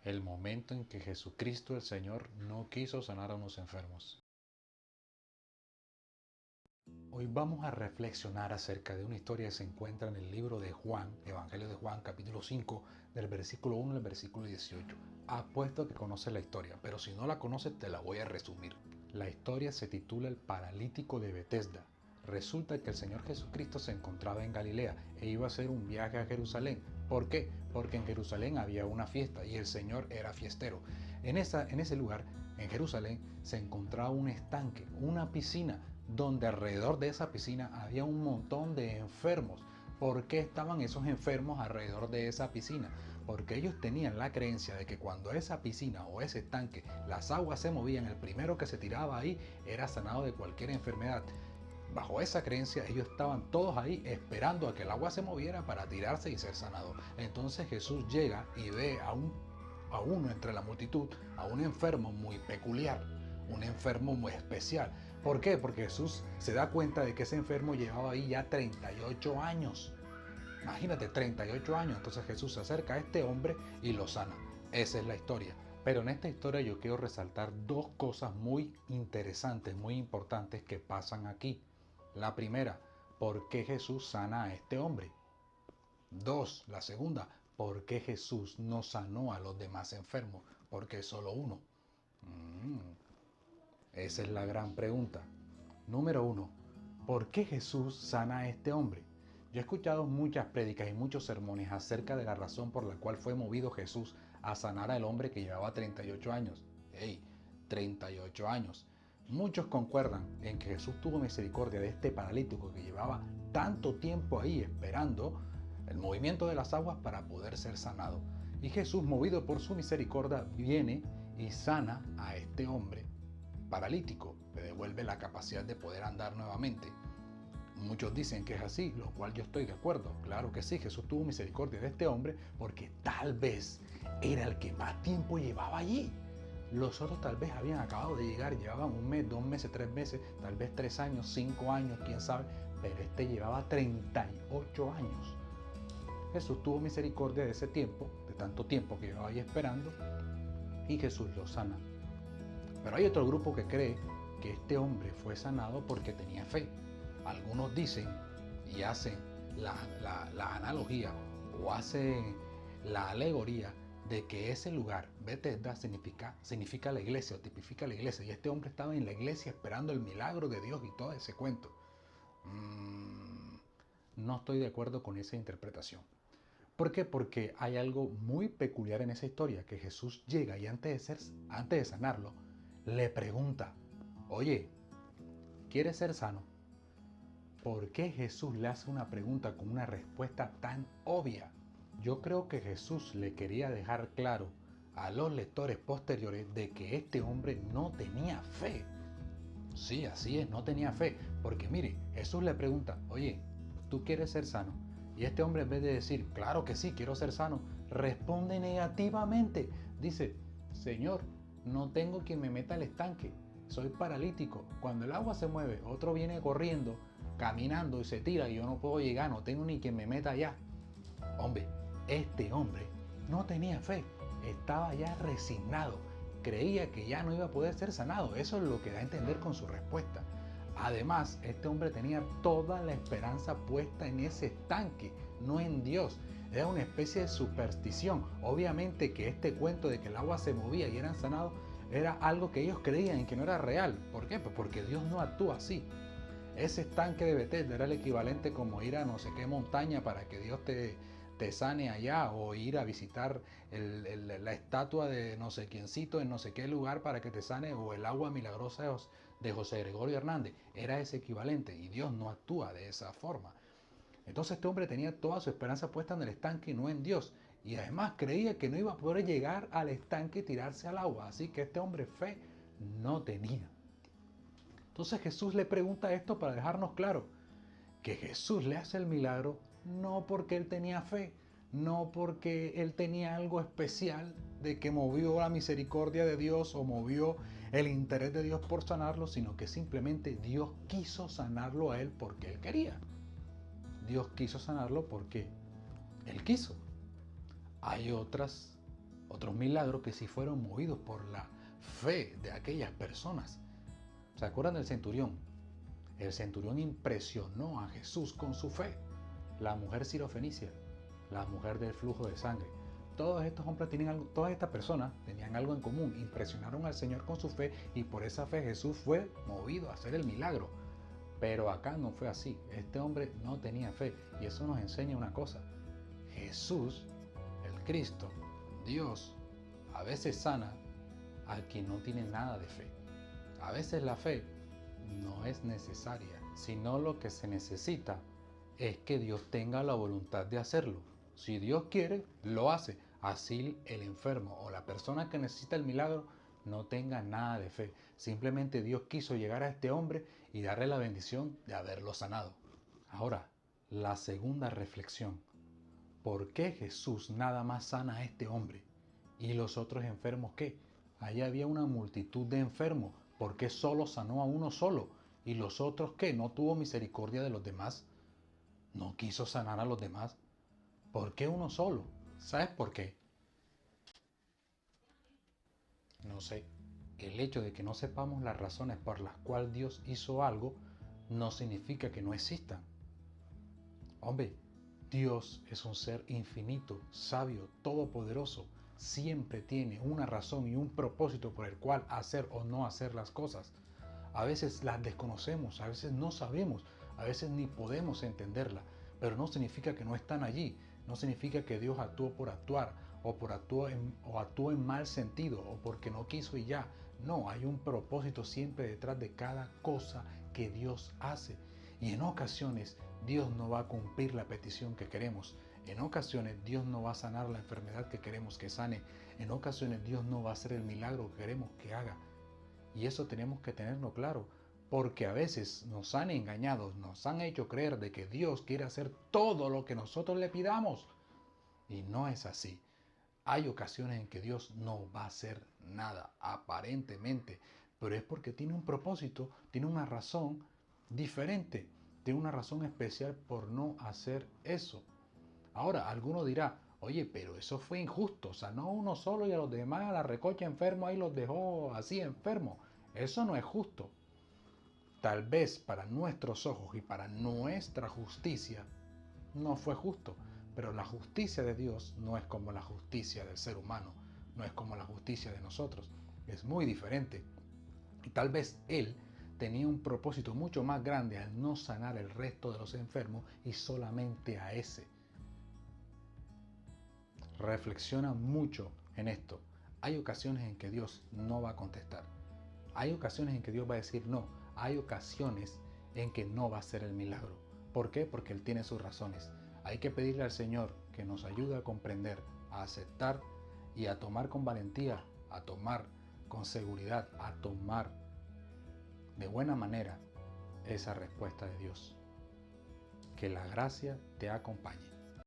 el momento en que Jesucristo el Señor no quiso sanar a unos enfermos. Hoy vamos a reflexionar acerca de una historia que se encuentra en el libro de Juan, Evangelio de Juan, capítulo 5, del versículo 1 al versículo 18. Apuesto que conoces la historia, pero si no la conoces te la voy a resumir. La historia se titula El paralítico de Betesda. Resulta que el Señor Jesucristo se encontraba en Galilea e iba a hacer un viaje a Jerusalén. ¿Por qué? Porque en Jerusalén había una fiesta y el Señor era fiestero. En ese lugar, en Jerusalén, se encontraba un estanque, una piscina, donde alrededor de esa piscina había un montón de enfermos. ¿Por qué estaban esos enfermos alrededor de esa piscina? Porque ellos tenían la creencia de que cuando esa piscina o ese estanque, las aguas se movían, el primero que se tiraba ahí era sanado de cualquier enfermedad. Bajo esa creencia ellos estaban todos ahí esperando a que el agua se moviera para tirarse y ser sanado. Entonces Jesús llega y ve a uno entre la multitud, a un enfermo muy peculiar, un enfermo muy especial. ¿Por qué? Porque Jesús se da cuenta de que ese enfermo llevaba ahí ya 38 años. Imagínate, 38 años. Entonces Jesús se acerca a este hombre y lo sana. Esa es la historia. Pero en esta historia yo quiero resaltar dos cosas muy interesantes, muy importantes que pasan aquí. La primera, ¿por qué Jesús sana a este hombre? Dos, la segunda, ¿por qué Jesús no sanó a los demás enfermos? ¿Por qué solo uno? Esa es la gran pregunta. Número uno, ¿por qué Jesús sana a este hombre? Yo he escuchado muchas prédicas y muchos sermones acerca de la razón por la cual fue movido Jesús a sanar al hombre que llevaba 38 años. ¡Ey! 38 años. Muchos concuerdan en que Jesús tuvo misericordia de este paralítico que llevaba tanto tiempo ahí esperando el movimiento de las aguas para poder ser sanado. Y Jesús, movido por su misericordia, viene y sana a este hombre paralítico, le devuelve la capacidad de poder andar nuevamente. Muchos dicen que es así, lo cual yo estoy de acuerdo. Claro que sí, Jesús tuvo misericordia de este hombre porque tal vez era el que más tiempo llevaba allí. Los otros tal vez habían acabado de llegar, llevaban un mes, 2 meses, 3 meses, tal vez 3 años, 5 años, quién sabe, pero este llevaba 38 años. Jesús tuvo misericordia de ese tiempo, de tanto tiempo que llevaba ahí esperando, y Jesús lo sana. Pero hay otro grupo que cree que este hombre fue sanado porque tenía fe. Algunos dicen y hacen la analogía o hacen la alegoría de que ese lugar, Betesda, significa la iglesia o tipifica la iglesia. Y este hombre estaba en la iglesia esperando el milagro de Dios y todo ese cuento. No estoy de acuerdo con esa interpretación. ¿Por qué? Porque hay algo muy peculiar en esa historia, que Jesús llega y antes de sanarlo, le pregunta, oye, ¿quieres ser sano? ¿Por qué Jesús le hace una pregunta con una respuesta tan obvia? Yo creo que Jesús le quería dejar claro a los lectores posteriores de que este hombre no tenía fe. Sí, así es, no tenía fe. Porque mire, Jesús le pregunta, oye, ¿tú quieres ser sano? Y este hombre, en vez de decir, claro que sí, quiero ser sano, responde negativamente. Dice, Señor, no tengo quien me meta al estanque. Soy paralítico. Cuando el agua se mueve, otro viene corriendo, caminando y se tira y yo no puedo llegar, no tengo ni quien me meta allá. Hombre, este hombre no tenía fe, estaba ya resignado, creía que ya no iba a poder ser sanado. Eso es lo que da a entender con su respuesta. Además, este hombre tenía toda la esperanza puesta en ese estanque, no en Dios. Era una especie de superstición. Obviamente que este cuento de que el agua se movía y eran sanados era algo que ellos creían y que no era real. ¿Por qué? Pues porque Dios no actúa así. Ese estanque de Betesda era el equivalente como ir a no sé qué montaña para que Dios te sane allá, o ir a visitar la estatua de no sé quiéncito en no sé qué lugar para que te sane, o el agua milagrosa de José Gregorio Hernández. Era ese equivalente y Dios no actúa de esa forma. Entonces este hombre tenía toda su esperanza puesta en el estanque y no en Dios. Y además creía que no iba a poder llegar al estanque y tirarse al agua. Así que este hombre fe no tenía. Entonces Jesús le pregunta esto para dejarnos claro que Jesús le hace el milagro no porque él tenía fe, no porque él tenía algo especial de que movió la misericordia de Dios o movió el interés de Dios por sanarlo, sino que simplemente Dios quiso sanarlo a él porque él quería. Dios quiso sanarlo porque él quiso. Hay otras Otros milagros que sí fueron movidos por la fe de aquellas personas. ¿Se acuerdan del centurión? El centurión impresionó a Jesús con su fe. La mujer sirofenicia, la mujer del flujo de sangre. Todos estos hombres tienen algo, todas estas personas tenían algo en común, impresionaron al Señor con su fe y por esa fe Jesús fue movido a hacer el milagro. Pero acá no fue así, este hombre no tenía fe y eso nos enseña una cosa. Jesús, el Cristo, Dios, a veces sana al quien no tiene nada de fe. A veces la fe no es necesaria, sino lo que se necesita es que Dios tenga la voluntad de hacerlo. Si Dios quiere, lo hace. Así el enfermo o la persona que necesita el milagro no tenga nada de fe. Simplemente Dios quiso llegar a este hombre y darle la bendición de haberlo sanado. Ahora, la segunda reflexión. ¿Por qué Jesús nada más sana a este hombre? ¿Y los otros enfermos qué? Allí había una multitud de enfermos. ¿Por qué solo sanó a uno solo? ¿Y los otros qué? ¿No tuvo misericordia de los demás? ¿No quiso sanar a los demás? ¿Por qué uno solo? ¿Sabes por qué? No sé. El hecho de que no sepamos las razones por las cuales Dios hizo algo no significa que no existan. Hombre, Dios es un ser infinito, sabio, todopoderoso. Siempre tiene una razón y un propósito por el cual hacer o no hacer las cosas. A veces las desconocemos, a veces no sabemos, a veces ni podemos entenderlas, pero no significa que no están allí. No significa que Dios actuó por actuar o actuó en mal sentido o porque no quiso y ya. No, hay un propósito siempre detrás de cada cosa que Dios hace. Y en ocasiones Dios no va a cumplir la petición que queremos. En ocasiones Dios no va a sanar la enfermedad que queremos que sane. En ocasiones Dios no va a hacer el milagro que queremos que haga. Y eso tenemos que tenerlo claro, porque a veces nos han engañado, nos han hecho creer de que Dios quiere hacer todo lo que nosotros le pidamos. Y no es así. Hay ocasiones en que Dios no va a hacer nada, aparentemente, pero es porque tiene un propósito, tiene una razón diferente, tiene una razón especial por no hacer eso. Ahora, alguno dirá, oye, pero eso fue injusto, sanó a uno solo y a los demás a la recocha enfermo ahí los dejó así enfermos. Eso no es justo. Tal vez para nuestros ojos y para nuestra justicia no fue justo, pero la justicia de Dios no es como la justicia del ser humano, no es como la justicia de nosotros, es muy diferente. Y tal vez Él tenía un propósito mucho más grande al no sanar el resto de los enfermos y solamente a ese. Reflexiona mucho en esto. Hay ocasiones en que Dios no va a contestar. Hay ocasiones en que Dios va a decir no. Hay ocasiones en que no va a hacer el milagro. ¿Por qué? Porque Él tiene sus razones. Hay que pedirle al Señor que nos ayude a comprender, a aceptar y a tomar con valentía, a tomar con seguridad, a tomar de buena manera esa respuesta de Dios. Que la gracia te acompañe.